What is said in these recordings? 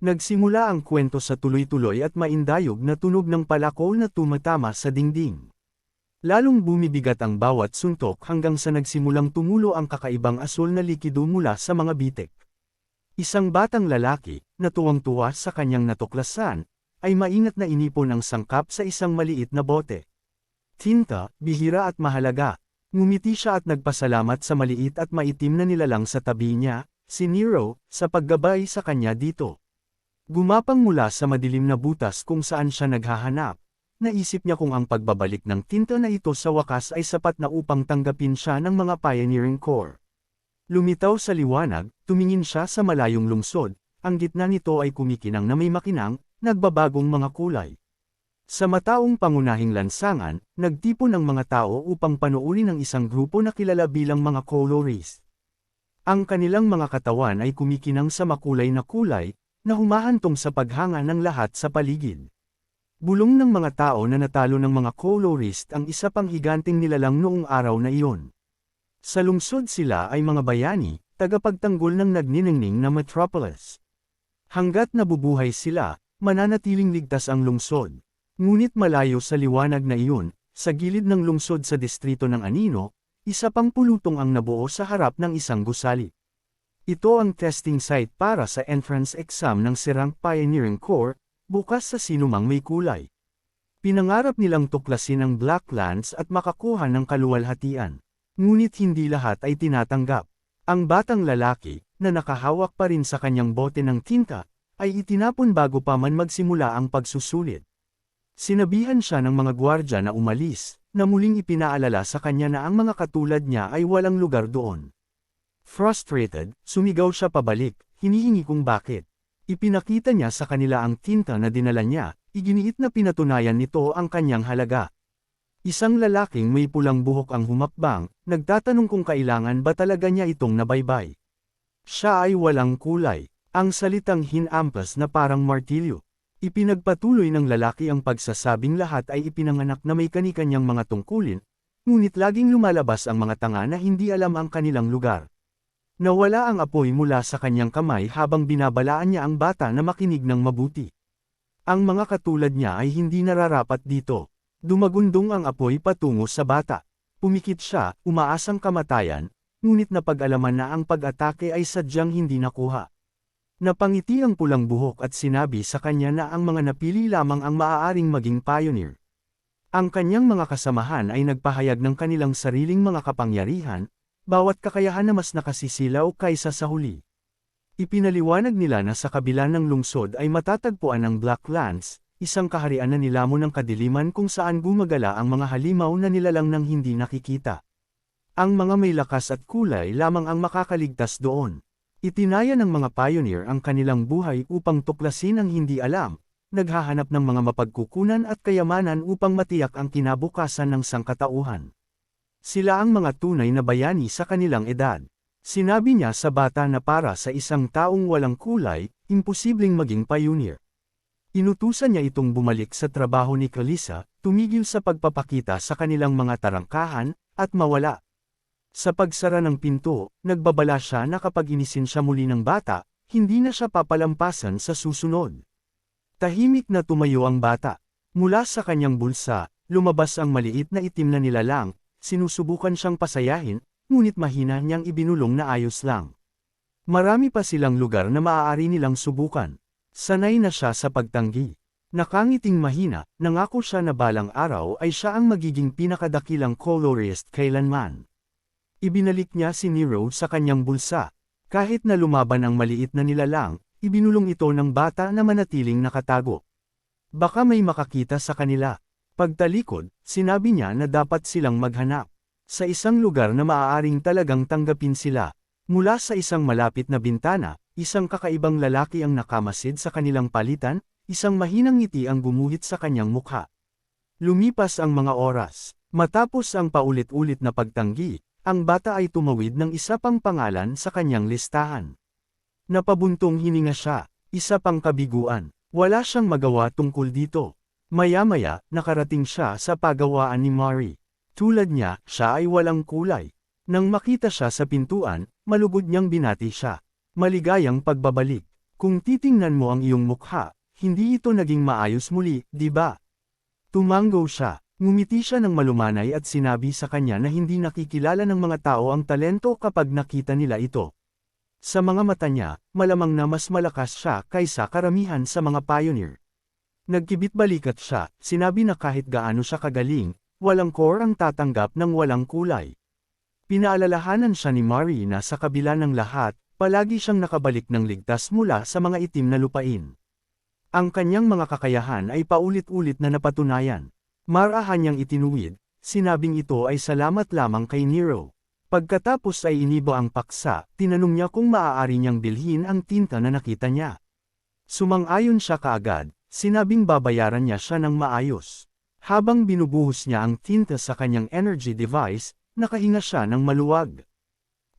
Nagsimula ang kwento sa tuloy-tuloy at maindayog na tunog ng palakol na tumatama sa dingding. Lalong bumibigat ang bawat suntok hanggang sa nagsimulang tumulo ang kakaibang asul na likido mula sa mga bitik. Isang batang lalaki, na tuwang-tuwa sa kanyang natuklasan, ay maingat na inipon ang sangkap sa isang maliit na bote. Tinta, bihira at mahalaga. Ngumiti siya at nagpasalamat sa maliit at maitim na nilalang sa tabi niya, si Nero, sa paggabay sa kanya dito. Gumapang mula sa madilim na butas kung saan siya naghahanap. Naisip niya kung ang pagbabalik ng tinta na ito sa wakas ay sapat na upang tanggapin siya ng mga pioneering corps. Lumitaw sa liwanag, tumingin siya sa malayong lungsod, ang gitna nito ay kumikinang na may makinang, nagbabagong mga kulay. Sa mataong pangunahing lansangan, nagtipon ang mga tao upang panuurin ang isang grupo na kilala bilang mga colorist. Ang kanilang mga katawan ay kumikinang sa makulay na kulay, na humahantong sa paghanga ng lahat sa paligid. Bulong ng mga tao na natalo ng mga colorist ang isa pang higanting nilalang noong araw na iyon. Sa lungsod sila ay mga bayani, tagapagtanggol ng nagniningning na metropolis. Hanggat nabubuhay sila, mananatiling ligtas ang lungsod. Ngunit malayo sa liwanag na iyon, sa gilid ng lungsod sa distrito ng Anino, isa pang pulutong ang nabuo sa harap ng isang gusali. Ito ang testing site para sa entrance exam ng Sirang Pioneering Corps, bukas sa sinumang may kulay. Pinangarap nilang tuklasin ang Blacklands at makakuha ng kaluwalhatian. Ngunit hindi lahat ay tinatanggap. Ang batang lalaki, na nakahawak pa rin sa kanyang bote ng tinta, ay itinapon bago pa man magsimula ang pagsusulit. Sinabihan siya ng mga gwardya na umalis, na muling ipinaalala sa kanya na ang mga katulad niya ay walang lugar doon. Frustrated, sumigaw siya pabalik, hinihingi kung bakit. Ipinakita niya sa kanila ang tinta na dinala niya, iginiit na pinatunayan nito ang kanyang halaga. Isang lalaking may pulang buhok ang humakbang, nagtatanong kung kailangan ba talaga niya itong nabaybay. Siya ay walang kulay, ang salitang hinampas na parang martilyo. Ipinagpatuloy ng lalaki ang pagsasabing lahat ay ipinanganak na may kani-kanyang mga tungkulin, ngunit laging lumalabas ang mga tanga na hindi alam ang kanilang lugar. Nawala ang apoy mula sa kanyang kamay habang binabalaan niya ang bata na makinig ng mabuti. Ang mga katulad niya ay hindi nararapat dito. Dumagundong ang apoy patungo sa bata. Pumikit siya, umaasang kamatayan, ngunit napag-alaman na ang pag-atake ay sadyang hindi nakuha. Napangiti ang pulang buhok at sinabi sa kanya na ang mga napili lamang ang maaaring maging pioneer. Ang kanyang mga kasamahan ay nagpahayag ng kanilang sariling mga kapangyarihan, bawat kakayahan na mas nakasisilaw kaysa sa huli. Ipinaliwanag nila na sa kabila ng lungsod ay matatagpuan ang Blacklands, isang kaharian na nilamon ng kadiliman kung saan gumagala ang mga halimaw na nilalang ng hindi nakikita. Ang mga may lakas at kulay lamang ang makakaligtas doon. Itinaya ng mga pioneer ang kanilang buhay upang tuklasin ang hindi alam, naghahanap ng mga mapagkukunan at kayamanan upang matiyak ang kinabukasan ng sangkatauhan. Sila ang mga tunay na bayani sa kanilang edad. Sinabi niya sa bata na para sa isang taong walang kulay, imposibleng maging pioneer. Inutusan niya itong bumalik sa trabaho ni Kalisa, tumigil sa pagpapakita sa kanilang mga tarangkahan, at mawala. Sa pagsara ng pinto, nagbabala siya na kapag inisin siya muli ng bata, hindi na siya papalampasan sa susunod. Tahimik na tumayo ang bata. Mula sa kanyang bulsa, lumabas ang maliit na itim na nilalang, sinusubukan siyang pasayahin, ngunit mahina niyang ibinulong na ayos lang. Marami pa silang lugar na maaari nilang subukan. Sanay na siya sa pagtanggi. Nakangiting mahina, nangako siya na balang araw ay siya ang magiging pinakadakilang colorist kailanman. Ibinalik niya si Nero sa kanyang bulsa. Kahit na lumaban ang maliit na nilalang, ibinulong ito ng bata na manatiling nakatago. Baka may makakita sa kanila. Pagtalikod, sinabi niya na dapat silang maghanap. Sa isang lugar na maaaring talagang tanggapin sila. Mula sa isang malapit na bintana, isang kakaibang lalaki ang nakamasid sa kanilang palitan, isang mahinang ngiti ang gumuhit sa kanyang mukha. Lumipas ang mga oras. Matapos ang paulit-ulit na pagtanggi, ang bata ay tumawid ng isa pang pangalan sa kanyang listahan. Napabuntong hininga siya, isa pang kabiguan. Wala siyang magawa tungkol dito. Maya-maya, nakarating siya sa pagawaan ni Mari. Tulad niya, siya ay walang kulay. Nang makita siya sa pintuan, malugod niyang binati siya. Maligayang pagbabalik. Kung titingnan mo ang iyong mukha, hindi ito naging maayos muli, di ba? Tumango siya. Ngumiti siya ng malumanay at sinabi sa kanya na hindi nakikilala ng mga tao ang talento kapag nakita nila ito. Sa mga mata niya, malamang na mas malakas siya kaysa karamihan sa mga pioneer. Nagkibit-balikat siya, sinabi na kahit gaano siya kagaling, walang core ang tatanggap ng walang kulay. Pinaalalahanan siya ni Mari na sa kabila ng lahat, palagi siyang nakabalik ng ligtas mula sa mga itim na lupain. Ang kanyang mga kakayahan ay paulit-ulit na napatunayan. Marahan niyang itinuwid, sinabing ito ay salamat lamang kay Nero. Pagkatapos ay iniba ang paksa, tinanong niya kung maaari niyang bilhin ang tinta na nakita niya. Sumang-ayon siya kaagad, sinabing babayaran niya siya ng maayos. Habang binubuhos niya ang tinta sa kanyang energy device, nakahinga siya ng maluwag.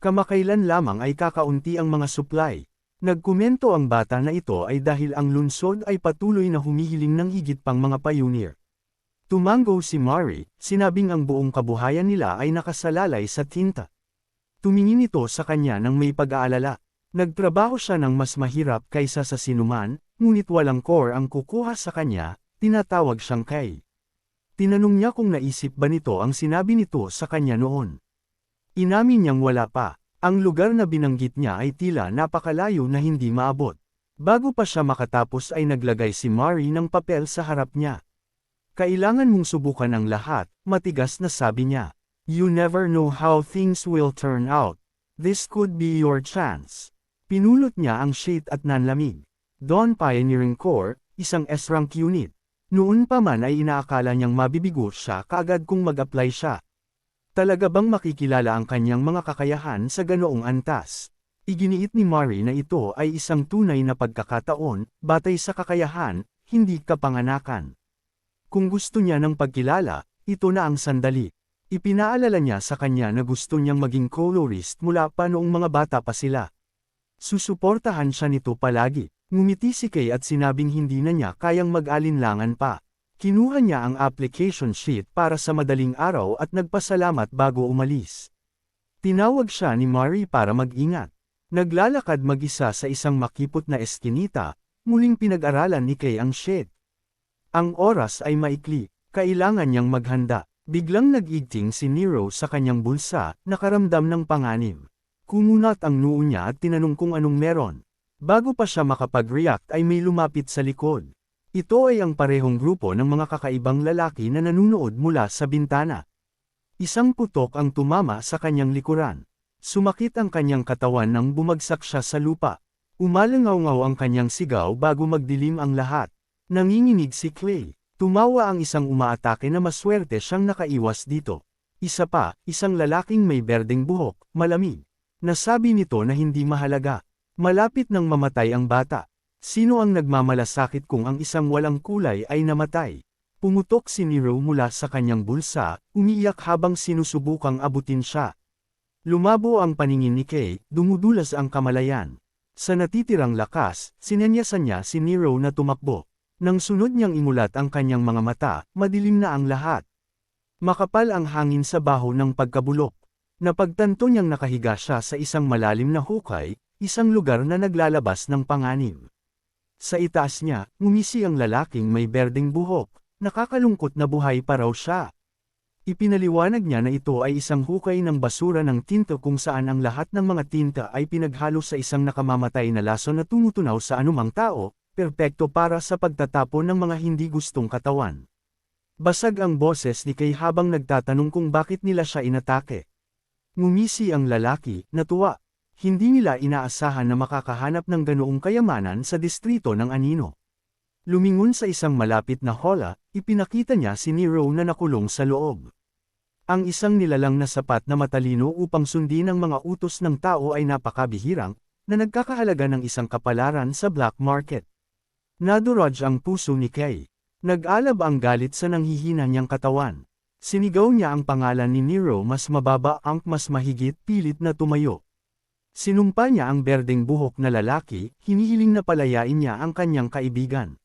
Kamakailan lamang ay kakaunti ang mga supply. Nagkomento ang bata na ito ay dahil ang lungsod ay patuloy na humihiling ng higit pang mga pioneer. Tumango si Mari, sinabing ang buong kabuhayan nila ay nakasalalay sa tinta. Tumingin ito sa kanya ng may pag-aalala. Nagtrabaho siya ng mas mahirap kaysa sa sinuman, ngunit walang core ang kukuha sa kanya, tinatawag siyang Kay. Tinanong niya kung naisip ba nito ang sinabi nito sa kanya noon. Inamin niyang wala pa. Ang lugar na binanggit niya ay tila napakalayo na hindi maabot. Bago pa siya makatapos ay naglagay si Mari ng papel sa harap niya. Kailangan mong subukan ang lahat, matigas na sabi niya. You never know how things will turn out. This could be your chance. Pinulot niya ang sheet at nanlamig. Dawn Pioneering Corps, isang S-rank unit. Noon pa man ay inaakala niyang mabibigo siya kaagad kung mag-apply siya. Talaga bang makikilala ang kanyang mga kakayahan sa ganoong antas? Iginiit ni Mari na ito ay isang tunay na pagkakataon, batay sa kakayahan, hindi kapanganakan. Kung gusto niya ng pagkilala, ito na ang sandali. Ipinaalala niya sa kanya na gusto niyang maging colorist mula pa noong mga bata pa sila. Susuportahan siya nito palagi. Ngumiti si Kay at sinabing hindi na niya kayang mag-alinlangan pa. Kinuha niya ang application sheet para sa madaling araw at nagpasalamat bago umalis. Tinawag siya ni Mari para mag-ingat. Naglalakad mag-isa sa isang makipot na eskinita, muling pinag-aralan ni Kay ang sheet. Ang oras ay maikli, kailangan niyang maghanda. Biglang nag-igting si Nero sa kanyang bulsa, nakaramdam ng panganib. Kumunat ang noo niya at tinanong kung anong meron. Bago pa siya makapag-react ay may lumapit sa likod. Ito ay ang parehong grupo ng mga kakaibang lalaki na nanunood mula sa bintana. Isang putok ang tumama sa kanyang likuran. Sumakit ang kanyang katawan nang bumagsak siya sa lupa. Umalangaw-ngaw ang kanyang sigaw bago magdilim ang lahat. Nanginginig si Clay. Tumawa ang isang umaatake na maswerte siyang nakaiwas dito. Isa pa, isang lalaking may berdeng buhok, malamig. Nasabi nito na hindi mahalaga. Malapit nang mamatay ang bata. Sino ang nagmamalasakit kung ang isang walang kulay ay namatay? Pumutok si Nero mula sa kanyang bulsa, umiiyak habang sinusubukang abutin siya. Lumabo ang paningin ni Kay, dumudulas ang kamalayan. Sa natitirang lakas, sinenyasan niya si Nero na tumakbo. Nang sunod niyang imulat ang kanyang mga mata, madilim na ang lahat. Makapal ang hangin sa baho ng pagkabulok. Napagtanto niyang nakahiga siya sa isang malalim na hukay, isang lugar na naglalabas ng panganib. Sa itaas niya, ngumisi ang lalaking may berdeng buhok, nakakalungkot na buhay pa raw siya. Ipinaliwanag niya na ito ay isang hukay ng basura ng tinta kung saan ang lahat ng mga tinta ay pinaghalo sa isang nakamamatay na laso na tumutunaw sa anumang tao, perpekto para sa pagtatapon ng mga hindi gustong katawan. Basag ang boses ni Kay habang nagtatanong kung bakit nila siya inatake. Ngumisi ang lalaki, natuwa. Hindi nila inaasahan na makakahanap ng ganoong kayamanan sa distrito ng Anino. Lumingon sa isang malapit na hola, ipinakita niya si Nero na nakulong sa loob. Ang isang nilalang na sapat na matalino upang sundin ang mga utos ng tao ay napakabihirang, na nagkakahalaga ng isang kapalaran sa black market. Nadurog ang puso ni Kay. Nag-alab ang galit sa nanghihina niyang katawan. Sinigaw niya ang pangalan ni Nero mas mababa ang mas mahigit pilit na tumayo. Sinumpa niya ang berdeng buhok na lalaki, hinihiling na palayain niya ang kanyang kaibigan.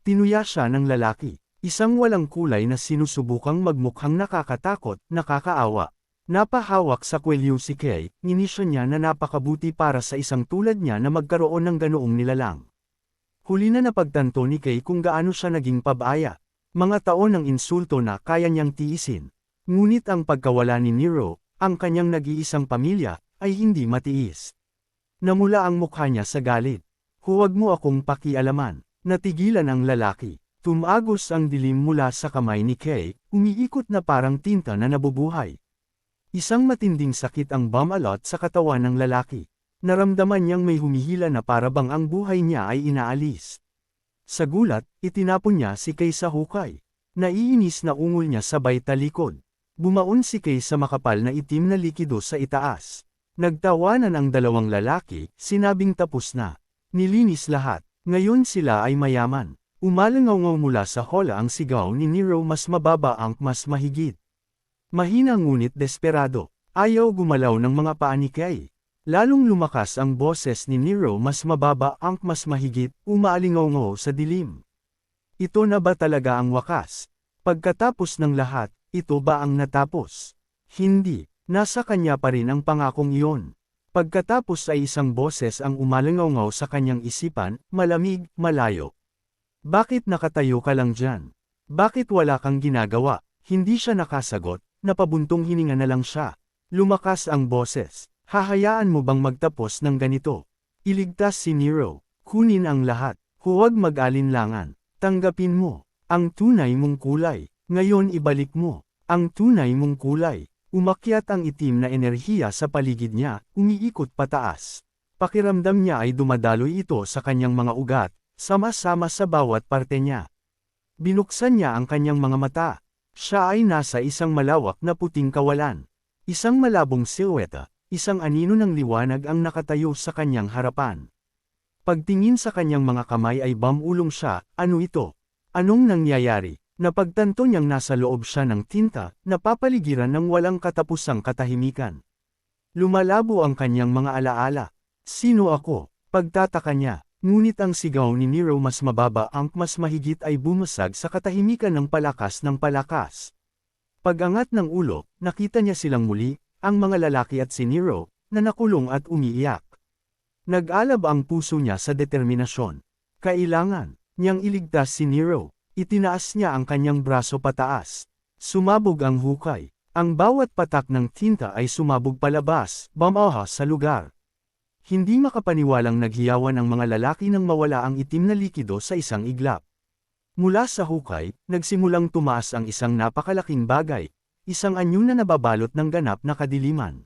Tinuya siya ng lalaki, isang walang kulay na sinusubukang magmukhang nakakatakot, nakakaawa. Napahawak sa kwelyo si Kay, inisyo niya na napakabuti para sa isang tulad niya na magkaroon ng ganoong nilalang. Huli na napagtanto ni Kay kung gaano siya naging pabaya. Mga taon ng insulto na kaya niyang tiisin. Ngunit ang pagkawala ni Nero, ang kanyang nag-iisang pamilya, ay hindi matiis. Namula ang mukha niya sa galit. Huwag mo akong pakialaman. Natigilan ang lalaki. Tumagos ang dilim mula sa kamay ni Kay, umiikot na parang tinta na nabubuhay. Isang matinding sakit ang bumalot sa katawan ng lalaki. Naramdaman niyang may humihila na parabang ang buhay niya ay inaalis. Sa gulat, itinapon niya si Kay sa hukay. Naiinis na ungol niya sabay talikod. Bumaon si Kay sa makapal na itim na likido sa itaas. Nagtawanan ang dalawang lalaki, sinabing tapos na. Nilinis lahat. Ngayon sila ay mayaman. Umalangaw mula sa hola ang sigaw ni Nero, mas mababa ang mas mahigit. Mahina ngunit desperado. Ayaw gumalaw ng mga paa ni Kay. Lalong lumakas ang boses ni Nero, mas mababa ang mas mahigit, umaalingaw sa dilim. Ito na ba talaga ang wakas? Pagkatapos ng lahat, ito ba ang natapos? Hindi, nasa kanya pa rin ang pangakong iyon. Pagkatapos ay isang boses ang umalingaw sa kanyang isipan, malamig, malayo. Bakit nakatayo ka lang dyan? Bakit wala kang ginagawa? Hindi siya nakasagot, napabuntong hininga na lang siya. Lumakas ang boses. Hahayaan mo bang magtapos ng ganito? Iligtas si Nero. Kunin ang lahat. Huwag mag-alinlangan. Tanggapin mo ang tunay mong kulay. Ngayon ibalik mo ang tunay mong kulay. Umakyat ang itim na enerhiya sa paligid niya, umiikot pataas. Pakiramdam niya ay dumadaloy ito sa kanyang mga ugat, sama-sama sa bawat parte niya. Binuksan niya ang kanyang mga mata. Siya ay nasa isang malawak na puting kawalan. Isang malabong silweta, isang anino ng liwanag ang nakatayo sa kanyang harapan. Pagtingin sa kanyang mga kamay ay bumulong siya, ano ito? Anong nangyayari? Napagtanto niyang nasa loob siya ng tinta, napapaligiran ng walang katapusang katahimikan. Lumalabo ang kanyang mga alaala. Sino ako? Pagtataka niya, ngunit ang sigaw ni Nero, mas mababa ang mas mahigit, ay bumasag sa katahimikan ng palakas ng palakas. Pag-angat ng ulo, nakita niya silang muli, ang mga lalaki at si Nero, na nakulong at umiiyak. Nag-alab ang puso niya sa determinasyon. Kailangan niyang iligtas si Nero. Itinaas niya ang kanyang braso pataas. Sumabog ang hukay. Ang bawat patak ng tinta ay sumabog palabas, bumahas sa lugar. Hindi makapaniwalang naghiyawan ang mga lalaki nang mawala ang itim na likido sa isang iglap. Mula sa hukay, nagsimulang tumaas ang isang napakalaking bagay, isang anyo na nababalot ng ganap na kadiliman.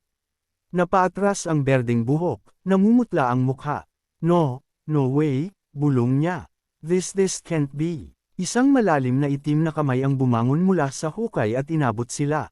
Napaatras ang berdeng buhok, namumutla ang mukha. No way, bulong niya. This can't be. Isang malalim na itim na kamay ang bumangon mula sa hukay at inabot sila.